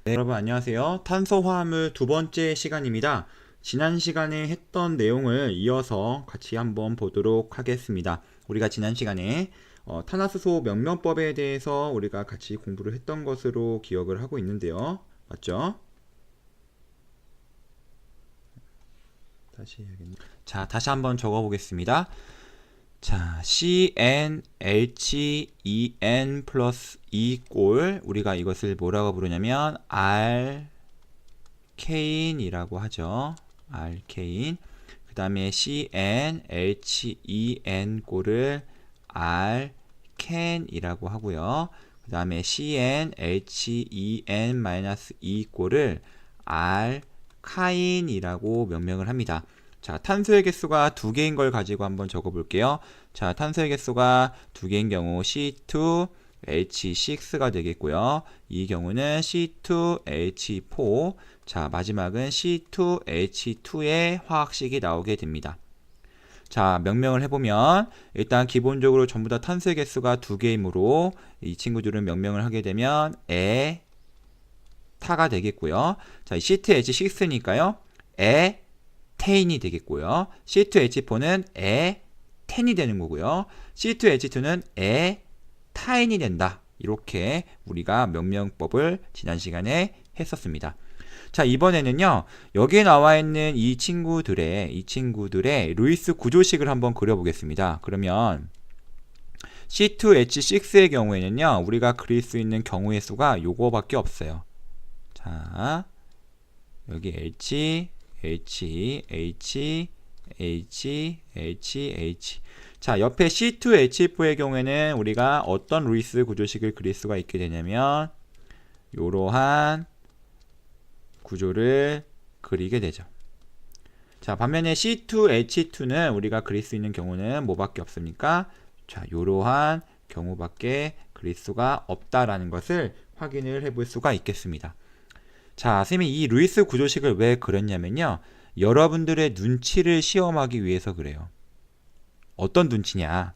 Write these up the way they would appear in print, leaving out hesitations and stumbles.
네, 여러분 안녕하세요. 탄소화합물 두 번째 시간입니다. 지난 시간에 했던 내용을 이어서 같이 한번 보도록 하겠습니다. 우리가 지난 시간에 탄화수소 명명법에 대해서 우리가 같이 공부를 했던 것으로 기억을 하고 있는데요. 맞죠? 다시 해야겠네. 자, 다시 한번 적어 보겠습니다. 자, CnHen 플러스 2꼴, 우리가 이것을 뭐라고 부르냐면 알케인이라고 하죠. 알케인. 그 다음에 CnHen 꼴을 알켄이라고 하고요. 그 다음에 CnHen-2꼴을 알카인이라고 명명을 합니다. 자, 탄소의 개수가 두 개인 걸 가지고 한번 적어 볼게요. 자, 탄소의 개수가 두 개인 경우 C2H6가 되겠고요. 이 경우는 C2H4. 자, 마지막은 C2H2의 화학식이 나오게 됩니다. 자, 명명을 해보면 일단 기본적으로 전부 다 탄소의 개수가 두 개이므로 이 친구들은 명명을 하게 되면 에타가 되겠고요. 자, C2H6니까요. 에테인이 되겠고요. C2H4는 에텐이 되는 거고요. C2H2는 에타인이 된다. 이렇게 우리가 명명법을 지난 시간에 했었습니다. 자, 이번에는요, 여기에 나와 있는 이 친구들의 루이스 구조식을 한번 그려보겠습니다. 그러면 C2H6의 경우에는요, 우리가 그릴 수 있는 경우의 수가 요거밖에 없어요. 자, 여기 H, H, H, H, H, H. 자, 옆에 C2H4의 경우에는 우리가 어떤 루이스 구조식을 그릴 수가 있게 되냐면 요러한 구조를 그리게 되죠. 자, 반면에 C2H2는 우리가 그릴 수 있는 경우는 뭐밖에 없습니까? 자, 이러한 경우밖에 그릴 수가 없다라는 것을 확인을 해볼 수가 있겠습니다. 자, 선생님이 이 루이스 구조식을 왜 그렸냐면요, 여러분들의 눈치를 시험하기 위해서 그래요. 어떤 눈치냐?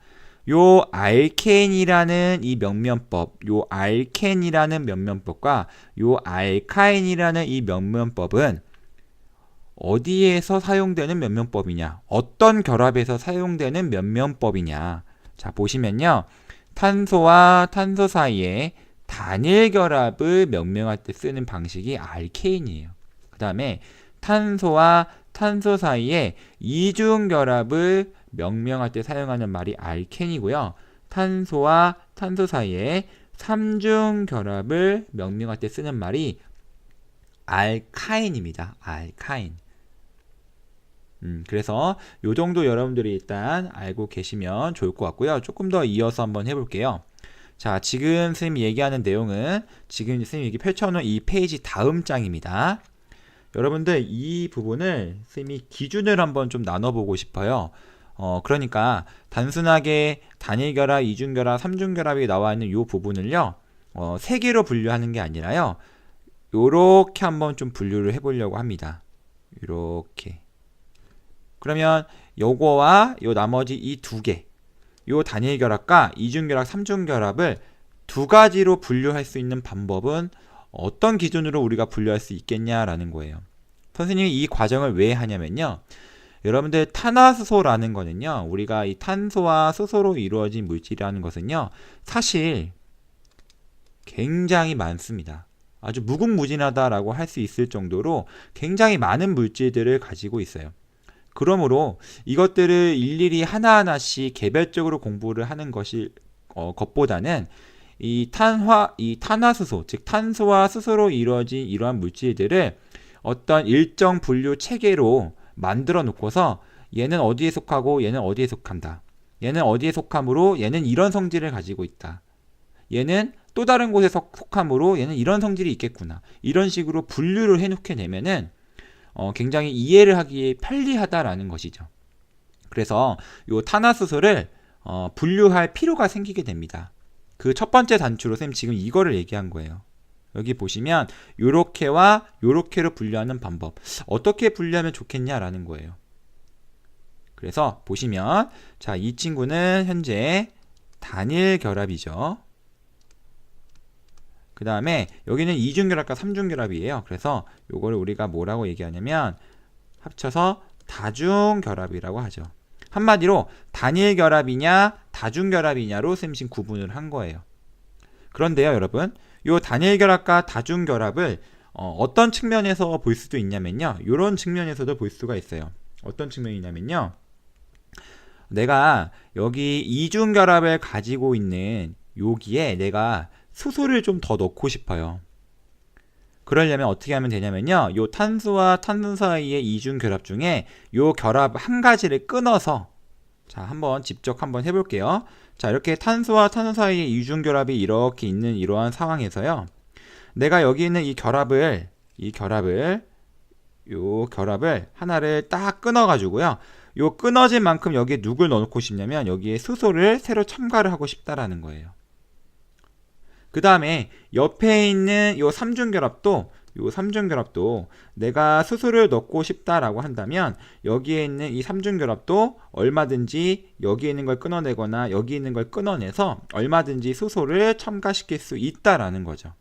요 알켄이라는 이 명명법, 요 알켄이라는 명명법과 요 알카인이라는 이 명명법은 어디에서 사용되는 명명법이냐? 어떤 결합에서 사용되는 명명법이냐? 자, 보시면요. 탄소와 탄소 사이에 단일 결합을 명명할 때 쓰는 방식이 알케인이에요. 그 다음에 탄소와 탄소 사이에 이중 결합을 명명할 때 사용하는 말이 알켄이고요. 탄소와 탄소 사이에 3중 결합을 명명할 때 쓰는 말이 알카인입니다. 알카인. 그래서 요 정도 여러분들이 일단 알고 계시면 좋을 것 같고요. 조금 더 이어서 한번 해볼게요. 자, 지금 선생님이 얘기하는 내용은 지금 선생님이 여기 펼쳐놓은 이 페이지 다음 장입니다. 여러분들 이 부분을 선생님이 기준을 한번 좀 나눠보고 싶어요. 그러니까 단순하게 단일결합, 이중결합, 삼중결합이 나와 있는 이 부분을요, 세 개로 분류하는 게 아니라요, 요렇게 한번 좀 분류를 해보려고 합니다. 요렇게. 그러면 요거와 요 나머지 이 두 개, 요 단일결합과 이중결합, 삼중결합을 두 가지로 분류할 수 있는 방법은 어떤 기준으로 우리가 분류할 수 있겠냐라는 거예요. 선생님이 이 과정을 왜 하냐면요, 여러분들 탄화수소라는 거는요, 우리가 이 탄소와 수소로 이루어진 물질이라는 것은요, 사실 굉장히 많습니다. 아주 무궁무진하다라고 할 수 있을 정도로 굉장히 많은 물질들을 가지고 있어요. 그러므로 이것들을 일일이 하나하나씩 개별적으로 공부를 하는 것보다는 이 탄화수소, 즉 탄소와 수소로 이루어진 이러한 물질들을 어떤 일정 분류 체계로 만들어 놓고서 얘는 어디에 속하고 얘는 어디에 속한다. 얘는 어디에 속함으로 얘는 이런 성질을 가지고 있다. 얘는 또 다른 곳에 속함으로 얘는 이런 성질이 있겠구나. 이런 식으로 분류를 해놓게 되면은 굉장히 이해를 하기에 편리하다라는 것이죠. 그래서 이 탄화수소를 분류할 필요가 생기게 됩니다. 그 첫 번째 단추로 쌤 지금 이거를 얘기한 거예요. 여기 보시면 요렇게와 요렇게로 분류하는 방법, 어떻게 분류하면 좋겠냐라는 거예요. 그래서 보시면 자, 이 친구는 현재 단일 결합이죠. 그 그 다음에 여기는 이중결합과 삼중결합이에요. 그래서 요거를 우리가 뭐라고 얘기하냐면 합쳐서 다중결합이라고 하죠. 한마디로 단일결합이냐 다중결합이냐로 쌤신 구분을 한 거예요. 그런데요 여러분, 요 단일결합과 다중결합을 어떤 측면에서 볼 수도 있냐면요, 요런 측면에서도 볼 수가 있어요. 어떤 측면이냐면요, 내가 여기 이중결합을 가지고 있는 여기에 내가 수소를 좀 더 넣고 싶어요. 그러려면 어떻게 하면 되냐면요, 요 탄소와 탄소 사이의 이중결합 중에 요 결합 한 가지를 끊어서, 자 한번 직접 한번 해볼게요. 자 이렇게 탄소와 탄소 사이의 이중결합이 이렇게 있는 이러한 상황에서요, 내가 여기 있는 이 결합을 하나를 딱 끊어 가지고요, 요 끊어진 만큼 여기에 누굴 넣어놓고 싶냐면 여기에 수소를 새로 첨가를 하고 싶다라는 거예요. 그 다음에 옆에 있는 요 삼중결합도 내가 수소를 넣고 싶다라고 한다면 여기에 있는 이 삼중결합도 얼마든지 여기에 있는 걸 끊어내거나 여기 있는 걸 끊어내서 얼마든지 수소를 첨가시킬 수 있다라는 거죠.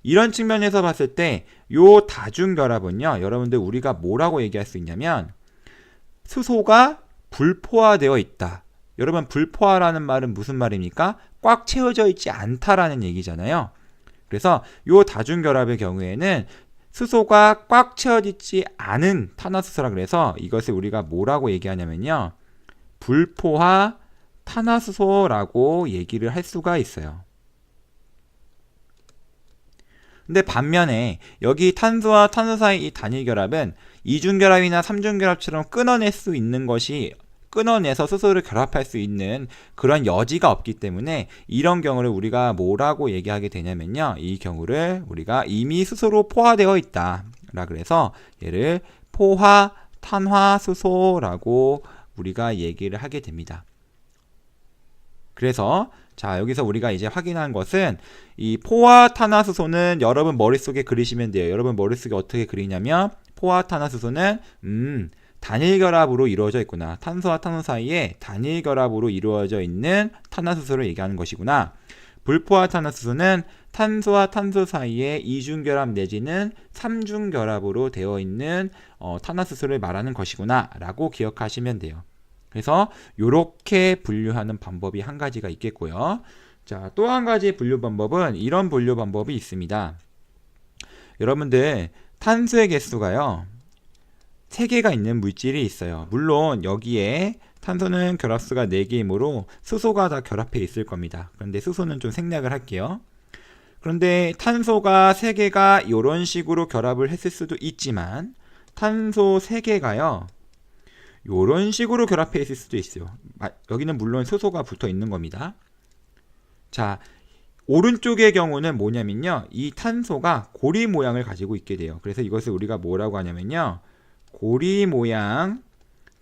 이런 측면에서 봤을 때 요 다중결합은요, 여러분들 우리가 뭐라고 얘기할 수 있냐면 수소가 불포화되어 있다. 여러분, 불포화라는 말은 무슨 말입니까? 꽉 채워져 있지 않다라는 얘기잖아요. 그래서 요 다중결합의 경우에는 수소가 꽉 채워져 있지 않은 탄화수소라 그래서 이것을 우리가 뭐라고 얘기하냐면요, 불포화 탄화수소라고 얘기를 할 수가 있어요. 근데 반면에 여기 탄소와 탄소 사이 이 단일결합은 이중결합이나 삼중결합처럼 끊어낼 수 있는 것이, 끊어내서 수소를 결합할 수 있는 그런 여지가 없기 때문에 이런 경우를 우리가 뭐라고 얘기하게 되냐면요, 이 경우를 우리가 이미 수소로 포화되어 있다 라 그래서 얘를 포화 탄화수소라고 우리가 얘기를 하게 됩니다. 그래서 자 여기서 우리가 이제 확인한 것은 이 포화 탄화수소는 여러분 머릿속에 그리시면 돼요. 여러분 머릿속에 어떻게 그리냐면 포화 탄화수소는 단일결합으로 이루어져 있구나. 탄소와 탄소 사이에 단일결합으로 이루어져 있는 탄화수소를 얘기하는 것이구나. 불포화 탄화수소는 탄소와 탄소 사이에 이중결합 내지는 삼중결합으로 되어 있는 탄화수소를 말하는 것이구나 라고 기억하시면 돼요. 그래서 이렇게 분류하는 방법이 한 가지가 있겠고요. 자, 또 한 가지 분류 방법은 이런 분류 방법이 있습니다. 여러분들 탄소의 개수가요 3개가 있는 물질이 있어요. 물론 여기에 탄소는 결합수가 4개이므로 수소가 다 결합해 있을 겁니다. 그런데 수소는 좀 생략을 할게요. 그런데 탄소가 3개가 이런 식으로 결합을 했을 수도 있지만 탄소 3개가요 이런 식으로 결합해 있을 수도 있어요. 여기는 물론 수소가 붙어 있는 겁니다. 자, 오른쪽의 경우는 뭐냐면요, 이 탄소가 고리 모양을 가지고 있게 돼요. 그래서 이것을 우리가 뭐라고 하냐면요, 고리 모양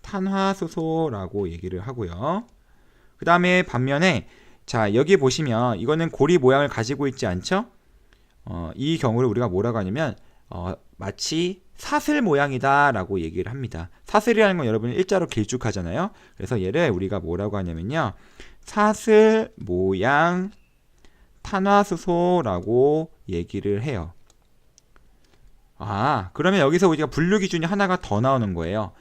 탄화수소라고 얘기를 하고요. 그 다음에 반면에 자 여기 보시면 이거는 고리 모양을 가지고 있지 않죠? 이 경우를 우리가 뭐라고 하냐면 마치 사슬 모양이다 라고 얘기를 합니다. 사슬이라는 건 여러분 일자로 길쭉하잖아요. 그래서 얘를 우리가 뭐라고 하냐면요, 사슬 모양 탄화수소라고 얘기를 해요. 그러면 여기서 우리가 분류 기준이 하나가 더 나오는 거예요.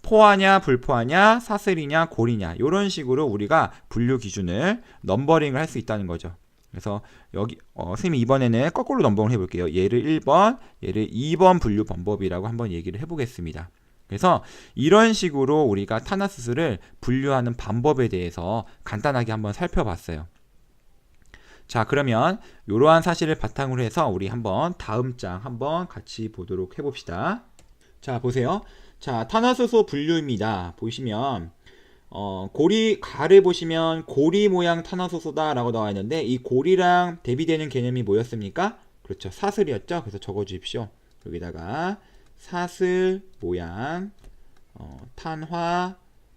포화냐 불포화냐 사슬이냐 고리냐 이런 식으로 우리가 분류 기준을 넘버링을 할 수 있다는 거죠. 그래서 여기 선생님이 이번에는 거꾸로 넘버링을 해볼게요. 얘를 1번, 얘를 2번 분류 방법이라고 한번 얘기를 해보겠습니다. 그래서 이런 식으로 우리가 탄화수소를 분류하는 방법에 대해서 간단하게 한번 살펴봤어요. 자, 그러면 이러한 사실을 바탕으로 해서 우리 한번 다음 장 한번 같이 보도록 해봅시다. 자, 보세요. 자, 탄화수소 분류입니다. 보시면 고리 가를 보시면 고리 모양 탄화수소다 라고 나와 있는데 이 고리랑 대비되는 개념이 뭐였습니까? 그렇죠, 사슬이었죠. 그래서 적어 주십시오. 여기다가 사슬 모양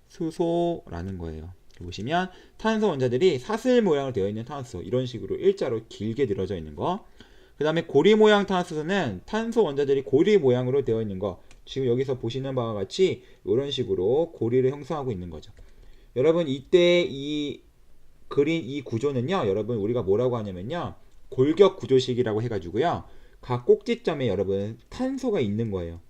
탄화수소라는 거예요. 보시면 탄소 원자들이 사슬 모양으로 되어 있는 탄화수소, 이런 식으로 일자로 길게 늘어져 있는 거. 그 다음에 고리 모양 탄화수소는 탄소 원자들이 고리 모양으로 되어 있는 거. 지금 여기서 보시는 바와 같이 이런 식으로 고리를 형성하고 있는 거죠. 여러분 이때 이 그린 이 구조는요, 여러분 우리가 뭐라고 하냐면요, 골격 구조식이라고 해가지고요. 각 꼭지점에 여러분 탄소가 있는 거예요.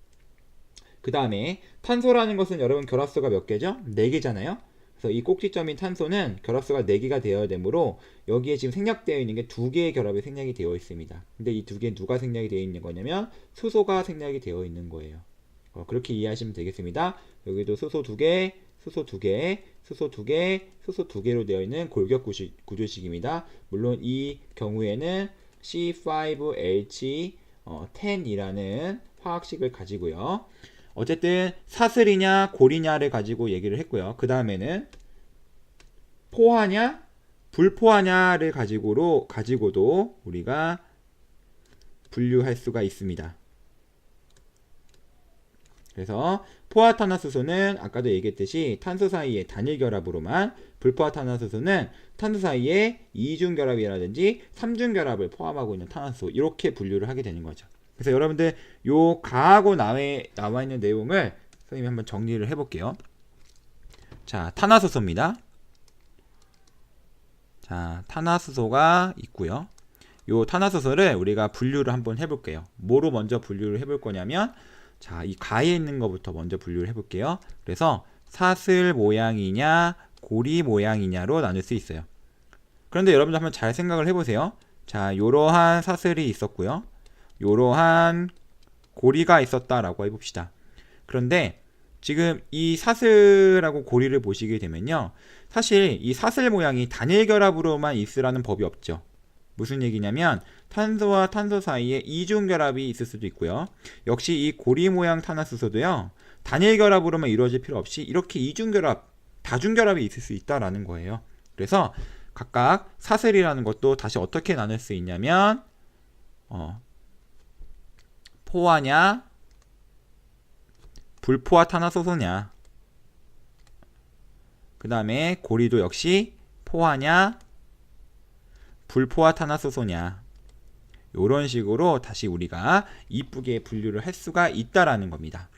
그 다음에 탄소라는 것은 여러분 결합수가 몇 개죠? 4개잖아요. 그래서 이 꼭지점인 탄소는 결합수가 4개가 되어야 되므로 여기에 지금 생략되어 있는 게 2개의 결합이 생략이 되어 있습니다. 근데 이 2개 누가 생략이 되어 있는 거냐면 수소가 생략이 되어 있는 거예요. 그렇게 이해하시면 되겠습니다. 여기도 수소 2개, 수소 2개, 수소 2개, 수소 2개로 되어 있는 골격 구조식입니다. 물론 이 경우에는 C5H10이라는 화학식을 가지고요. 어쨌든 사슬이냐 고리냐를 가지고 얘기를 했고요. 그 다음에는 포화냐 불포화냐를 가지고도 우리가 분류할 수가 있습니다. 그래서 포화탄화수소는 아까도 얘기했듯이 탄소 사이의 단일 결합으로만, 불포화탄화수소는 탄소 사이의 이중 결합이라든지 삼중 결합을 포함하고 있는 탄화수소, 이렇게 분류를 하게 되는 거죠. 그래서 여러분들 요 가하고 나와 있는 내용을 선생님이 한번 정리를 해볼게요. 자, 탄화수소입니다. 자, 탄화수소가 있고요. 요 탄화수소를 우리가 분류를 한번 해볼게요. 뭐로 먼저 분류를 해볼 거냐면, 자, 이 가에 있는 것부터 먼저 분류를 해볼게요. 그래서 사슬 모양이냐 고리 모양이냐로 나눌 수 있어요. 그런데 여러분들 한번 잘 생각을 해보세요. 자, 요러한 사슬이 있었고요. 요러한 고리가 있었다라고 해봅시다. 그런데 지금 이 사슬하고 고리를 보시게 되면요, 사실 이 사슬 모양이 단일 결합으로만 있으라는 법이 없죠. 무슨 얘기냐면 탄소와 탄소 사이에 이중 결합이 있을 수도 있고요. 역시 이 고리 모양 탄화수소도요, 단일 결합으로만 이루어질 필요 없이 이렇게 이중 결합, 다중 결합이 있을 수 있다라는 거예요. 그래서 각각 사슬이라는 것도 다시 어떻게 나눌 수 있냐면 포화냐 불포화 탄화수소냐, 그 다음에 고리도 역시 포화냐 불포화 탄화수소냐, 이런 식으로 다시 우리가 이쁘게 분류를 할 수가 있다라는 겁니다.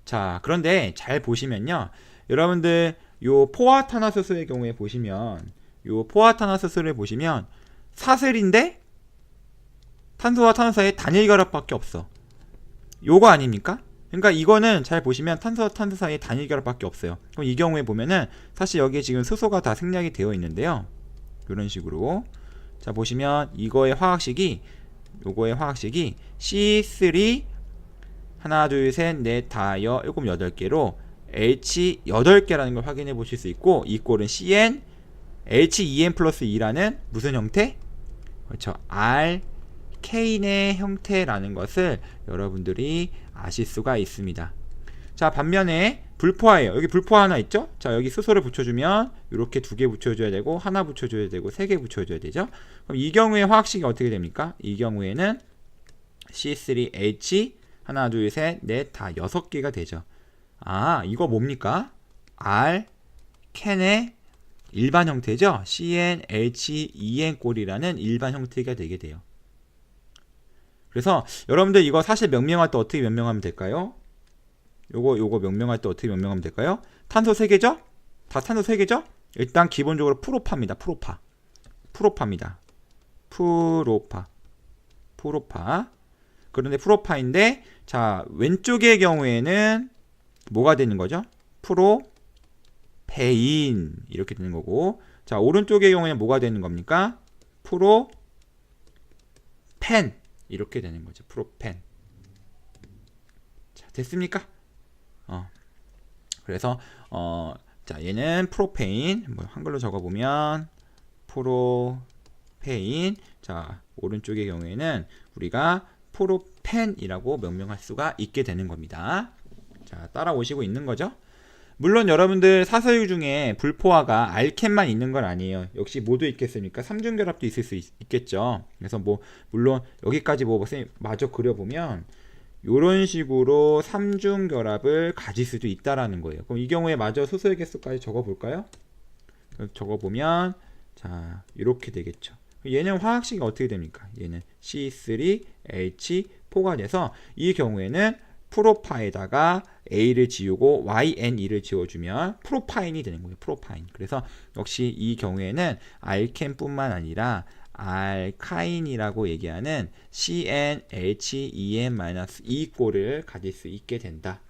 자, 그런데 잘 보시면요, 여러분들 요 포화탄화수소의 경우에 보시면, 요 포화탄화수소를 보시면 사슬인데 탄소와 탄소 사이에 단일 결합밖에 없어. 요거 아닙니까? 그러니까 이거는 잘 보시면 탄소와 탄소 사이에 단일 결합밖에 없어요. 그럼 이 경우에 보면은 사실 여기에 지금 수소가 다 생략이 되어 있는데요, 이런 식으로. 자, 보시면 요거의 화학식이 C3 하나 둘 셋 넷 다여 일곱 8개로 H 8개라는 걸 확인해 보실 수 있고, 이 꼴은 CN H2N 플러스 2라는 무슨 형태? 그렇죠, 알케인의 형태라는 것을 여러분들이 아실 수가 있습니다. 자, 반면에 불포화예요. 여기 불포화 하나 있죠? 자, 여기 수소를 붙여주면 이렇게 2개 붙여줘야 되고, 하나 붙여줘야 되고, 3개 붙여줘야 되죠? 그럼 이 경우에 화학식이 어떻게 됩니까? 이 경우에는 C3H 하나 둘 셋 넷 다 6개가 되죠. 아, 이거 뭡니까? 알켄의 일반 형태죠? CnH2n 꼴이라는 일반 형태가 되게 돼요. 그래서 여러분들 이거 사실 명명할 때 어떻게 명명하면 될까요? 요거 명명할 때 어떻게 명명하면 될까요? 탄소 3개죠? 다 탄소 3개죠? 일단 기본적으로 프로파입니다. 프로파입니다. 프로파. 그런데 프로파인데, 자, 왼쪽의 경우에는 뭐가 되는 거죠? 프로페인 이렇게 되는 거고, 자, 오른쪽의 경우에는 뭐가 되는 겁니까? 프로펜 이렇게 되는 거죠. 프로펜. 자, 됐습니까? 그래서 자, 얘는 프로페인, 뭐 한글로 적어보면 프로페인. 자, 오른쪽의 경우에는 우리가 프로펜이라고 명명할 수가 있게 되는 겁니다. 자, 따라오시고 있는 거죠? 물론 여러분들 사슬 중에 불포화가 알켄만 있는 건 아니에요. 역시 모두 있겠습니까? 삼중결합도 있을 수 있겠죠. 그래서 뭐 물론 여기까지 뭐 선생님 마저 그려보면 이런 식으로 삼중결합을 가질 수도 있다라는 거예요. 그럼 이 경우에 마저 수소의 개수까지 적어볼까요? 적어보면 자, 이렇게 되겠죠. 얘는 화학식이 어떻게 됩니까? 얘는 C3H4가 돼서 이 경우에는 프로파에다가 A를 지우고 YNE를 지워주면 프로파인이 되는 거예요. 프로파인. 그래서 역시 이 경우에는 알켄뿐만 아니라 알카인이라고 얘기하는 CnHen-2꼴을 가질 수 있게 된다.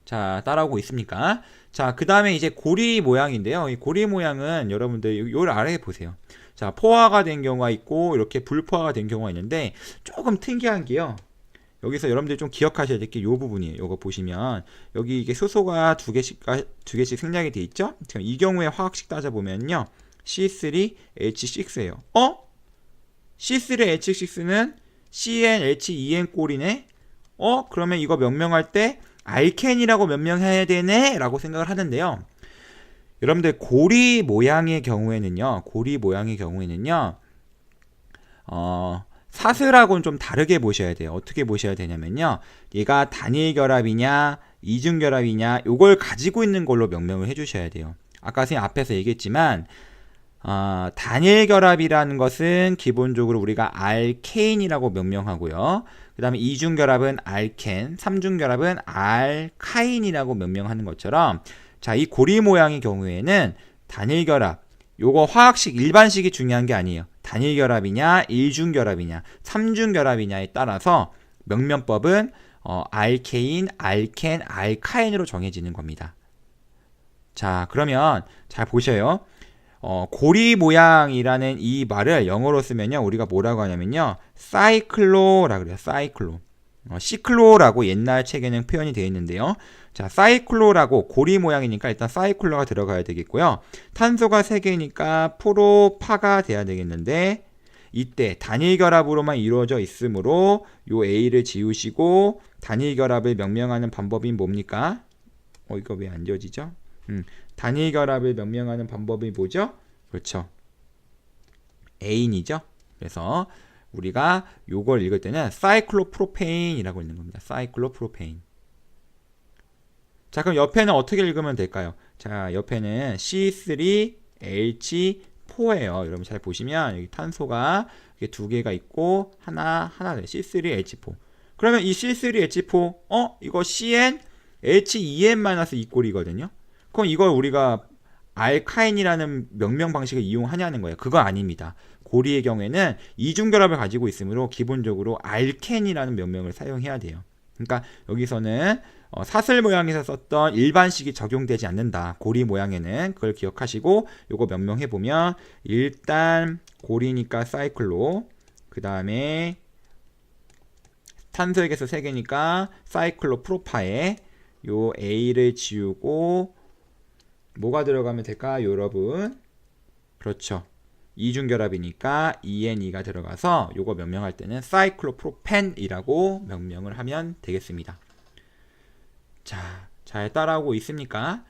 자, 따라오고 있습니까? 자, 그 다음에 이제 고리 모양인데요. 이 고리 모양은 여러분들 요 아래에 보세요. 자, 포화가 된 경우가 있고 이렇게 불포화가 된 경우가 있는데 조금 특이한 게요. 여기서 여러분들이 좀 기억하셔야 될 게 이 부분이에요. 요거 보시면 여기 이게 수소가 두 개씩 생략이 돼 있죠? 이 경우에 화학식 따져보면요. C3H6예요. C3H6는 CnH2n 꼴이네? 그러면 이거 명명할 때 알켄이라고 명명해야 되네? 라고 생각을 하는데요. 여러분들 고리 모양의 경우에는요. 사슬하고는 좀 다르게 보셔야 돼요. 어떻게 보셔야 되냐면요. 얘가 단일 결합이냐, 이중 결합이냐, 요걸 가지고 있는 걸로 명명을 해주셔야 돼요. 아까 선생님 앞에서 얘기했지만, 단일 결합이라는 것은 기본적으로 우리가 알케인이라고 명명하고요. 그 다음에 이중 결합은 알켄, 삼중 결합은 알카인이라고 명명하는 것처럼, 자, 이 고리 모양의 경우에는 단일 결합, 요거 화학식 일반식이 중요한 게 아니에요. 단일 결합이냐, 일중 결합이냐, 삼중 결합이냐에 따라서 명명법은 알케인, 알켄, 알카인으로 정해지는 겁니다. 자, 그러면 잘 보셔요. 고리 모양이라는 이 말을 영어로 쓰면요, 우리가 뭐라고 하냐면요, 사이클로라 그래요. 사이클로. 시클로라고 옛날 책에는 표현이 되어 있는데요. 자, 사이클로라고 고리 모양이니까 일단 사이클로가 들어가야 되겠고요. 탄소가 3개니까 프로파가 돼야 되겠는데, 이때 단일 결합으로만 이루어져 있으므로 요 A를 지우시고 단일 결합을 명명하는 방법이 뭡니까? 이거 왜 안 지워지죠? 단일 결합을 명명하는 방법이 뭐죠? 그렇죠. 에인이죠. 그래서 우리가 요걸 읽을 때는 사이클로프로페인이라고 읽는 겁니다. 사이클로프로페인. 자, 그럼 옆에는 어떻게 읽으면 될까요? 자, 옆에는 C3H4예요. 여러분 잘 보시면 여기 탄소가 이렇게 두 개가 있고 하나 C3H4. 그러면 이 C3H4 이거 CnH2n-2꼴이거든요. 그럼 이걸 우리가 알카인이라는 명명 방식을 이용하냐는 거예요. 그거 아닙니다. 고리의 경우에는 이중결합을 가지고 있으므로 기본적으로 알켄이라는 명명을 사용해야 돼요. 그러니까 여기서는 사슬 모양에서 썼던 일반식이 적용되지 않는다. 고리 모양에는 그걸 기억하시고 요거 명명해보면 일단 고리니까 사이클로, 그 다음에 탄소에게서 3개니까 사이클로 프로파에 요 A를 지우고 뭐가 들어가면 될까, 여러분? 그렇죠. 이중결합이니까 ENE가 들어가서 요거 명명할 때는 사이클로프로펜이라고 명명을 하면 되겠습니다. 자, 잘 따라오고 있습니까?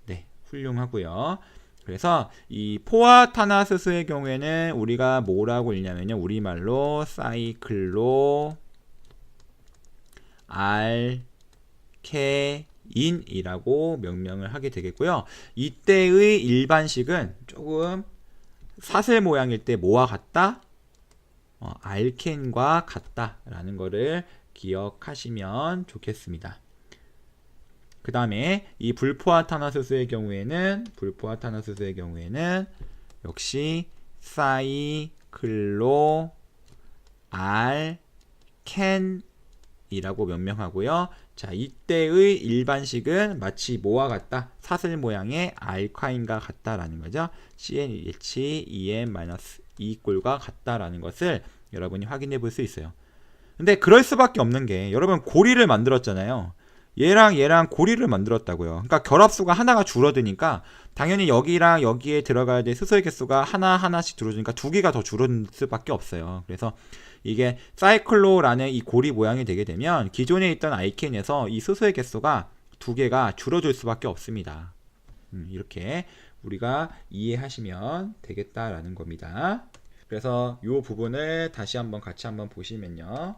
네, 훌륭하고요. 그래서 이 포화탄화수소의 경우에는 우리가 뭐라고 읽냐면요, 우리말로 사이클로 알케인이라고 명명을 하게 되겠고요. 이때의 일반식은 조금 사슬 모양일 때 뭐와 같다? 알켄과 같다라는 거를 기억하시면 좋겠습니다. 그 다음에 이 불포화탄화수소의 경우에는 역시 사이클로 알켄이라고 명명하고요. 자, 이때의 일반식은 마치 뭐와 같다? 사슬 모양의 알카인과 같다라는 거죠. CnH2n-2꼴과 같다라는 것을 여러분이 확인해 볼 수 있어요. 근데 그럴 수밖에 없는 게, 여러분 고리를 만들었잖아요. 얘랑 고리를 만들었다고요. 그러니까 결합수가 하나가 줄어드니까 당연히 여기랑 여기에 들어가야 될 수소의 개수가 하나씩 줄어드니까 2개가 더 줄어들 수밖에 없어요. 그래서 이게 사이클로라는 이 고리 모양이 되게 되면 기존에 있던 알켄에서 이 수소의 개수가 2개가 줄어들 수밖에 없습니다. 이렇게 우리가 이해하시면 되겠다라는 겁니다. 그래서 이 부분을 다시 한번 같이 한번 보시면요.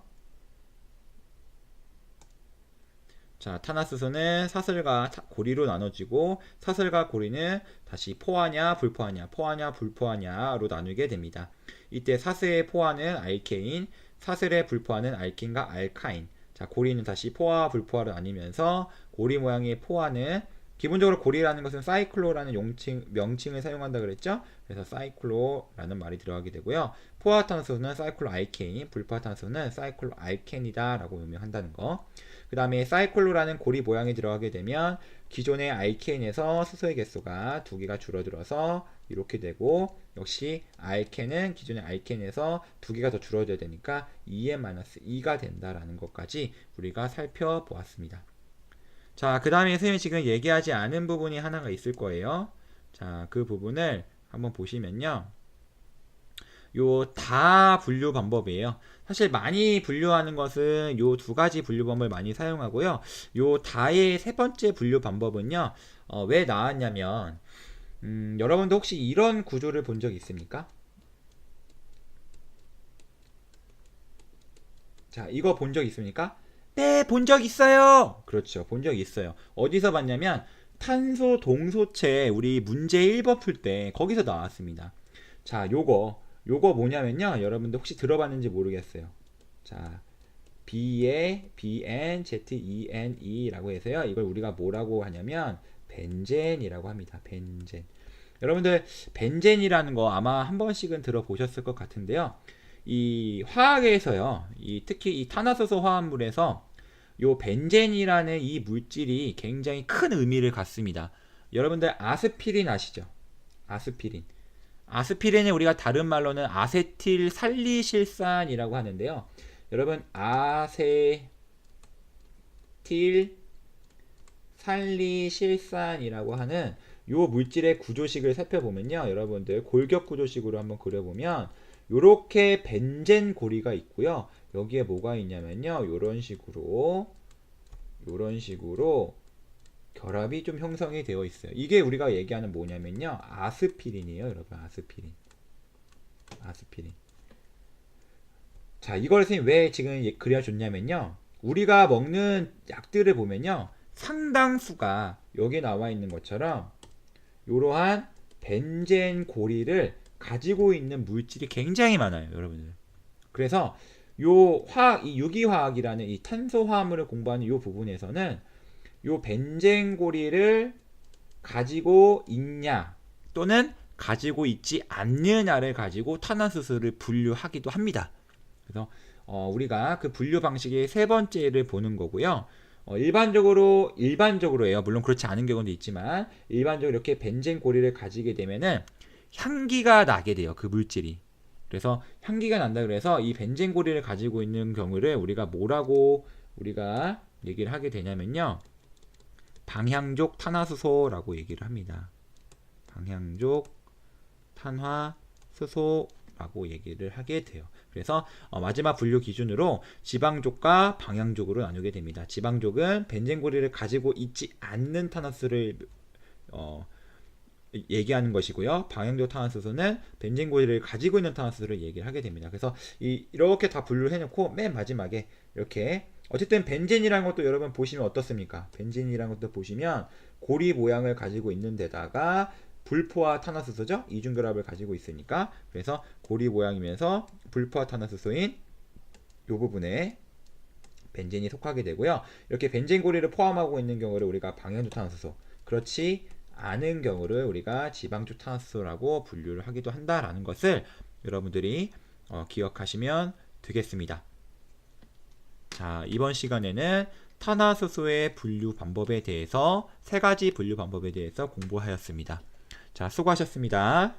자, 탄화수소는 사슬과 고리로 나눠지고 사슬과 고리는 다시 포화냐 불포화냐로 나누게 됩니다. 이때 사슬의 포화는 알케인, 사슬의 불포화는 알킨과 알카인. 자, 고리는 다시 포화와 불포화로 나뉘면서 고리 모양의 포화는 기본적으로 고리라는 것은 사이클로라는 명칭을 사용한다 그랬죠. 그래서 사이클로라는 말이 들어가게 되고요. 포화탄소는 사이클로 알케인, 불포화탄소는 사이클로 알켄이다 라고 의미한다는 거. 그 다음에 사이클로라는 고리 모양이 들어가게 되면 기존의 알케인에서 수소의 개수가 2개가 줄어들어서 이렇게 되고, 역시 알켄은 기존의 알켄에서 2개가 더 줄어들어야 되니까 2n-2가 된다라는 것까지 우리가 살펴보았습니다. 자, 그 다음에 선생님이 지금 얘기하지 않은 부분이 하나가 있을 거예요. 자, 그 부분을 한번 보시면요. 요 다 분류 방법이에요. 사실 많이 분류하는 것은 요 2가지 분류 방법을 많이 사용하고요. 요 다의 3번째 분류 방법은요. 왜 나왔냐면 여러분도 혹시 이런 구조를 본 적 있습니까? 자, 이거 본 적 있습니까? 네, 본 적 있어요. 그렇죠. 본 적 있어요. 어디서 봤냐면 탄소 동소체 우리 문제 1번 풀 때 거기서 나왔습니다. 자, 요거 뭐냐면요. 여러분들 혹시 들어봤는지 모르겠어요. 자, B에 BN, ZENE 라고 해서요. 이걸 우리가 뭐라고 하냐면 벤젠이라고 합니다. 벤젠. 여러분들 벤젠이라는 거 아마 한 번씩은 들어보셨을 것 같은데요. 이 화학에서요. 특히 이 탄화수소 화합물에서 요 벤젠이라는 이 물질이 굉장히 큰 의미를 갖습니다. 여러분들 아스피린 아시죠? 아스피린. 아스피린을 우리가 다른 말로는 아세틸 살리실산이라고 하는데요. 여러분 아세틸 살리실산이라고 하는 요 물질의 구조식을 살펴보면요. 여러분들 골격 구조식으로 한번 그려보면 요렇게 벤젠 고리가 있고요. 여기에 뭐가 있냐면요. 요런 식으로 결합이 좀 형성이 되어 있어요. 이게 우리가 얘기하는 뭐냐면요. 아스피린이에요. 여러분 아스피린. 자, 이걸 선생님 왜 지금 그려줬냐면요. 우리가 먹는 약들을 보면요. 상당수가 여기 나와 있는 것처럼 이러한 벤젠 고리를 가지고 있는 물질이 굉장히 많아요. 여러분들. 그래서 이 유기화학이라는 이 탄소화합물을 공부하는 이 부분에서는 요 벤젠 고리를 가지고 있냐 또는 가지고 있지 않느냐를 가지고 탄화수소를 분류하기도 합니다. 그래서 우리가 그 분류 방식의 3번째를 보는 거고요. 일반적으로예요. 물론 그렇지 않은 경우도 있지만 일반적으로 이렇게 벤젠 고리를 가지게 되면은 향기가 나게 돼요. 그 물질이. 그래서 향기가 난다 그래서 이 벤젠 고리를 가지고 있는 경우를 우리가 뭐라고 우리가 얘기를 하게 되냐면요. 방향족 탄화수소라고 얘기를 합니다. 방향족 탄화수소라고 얘기를 하게 돼요. 그래서 마지막 분류 기준으로 지방족과 방향족으로 나누게 됩니다. 지방족은 벤젠 고리를 가지고 있지 않는 탄화수소를 얘기하는 것이고요. 방향족 탄화수소는 벤젠 고리를 가지고 있는 탄화수소를 얘기를 하게 됩니다. 그래서 이렇게 다 분류를 해놓고 맨 마지막에 이렇게 어쨌든 벤젠이라는 것도 여러분 보시면 어떻습니까? 벤젠이라는 것도 보시면 고리 모양을 가지고 있는 데다가 불포화 탄화수소죠? 이중결합을 가지고 있으니까 그래서 고리 모양이면서 불포화 탄화수소인 이 부분에 벤젠이 속하게 되고요. 이렇게 벤젠 고리를 포함하고 있는 경우를 우리가 방향족 탄화수소, 그렇지 않은 경우를 우리가 지방족 탄화수소라고 분류를 하기도 한다라는 것을 여러분들이 기억하시면 되겠습니다. 자, 이번 시간에는 탄화수소의 분류 방법에 대해서 3가지 분류 방법에 대해서 공부하였습니다. 자, 수고하셨습니다.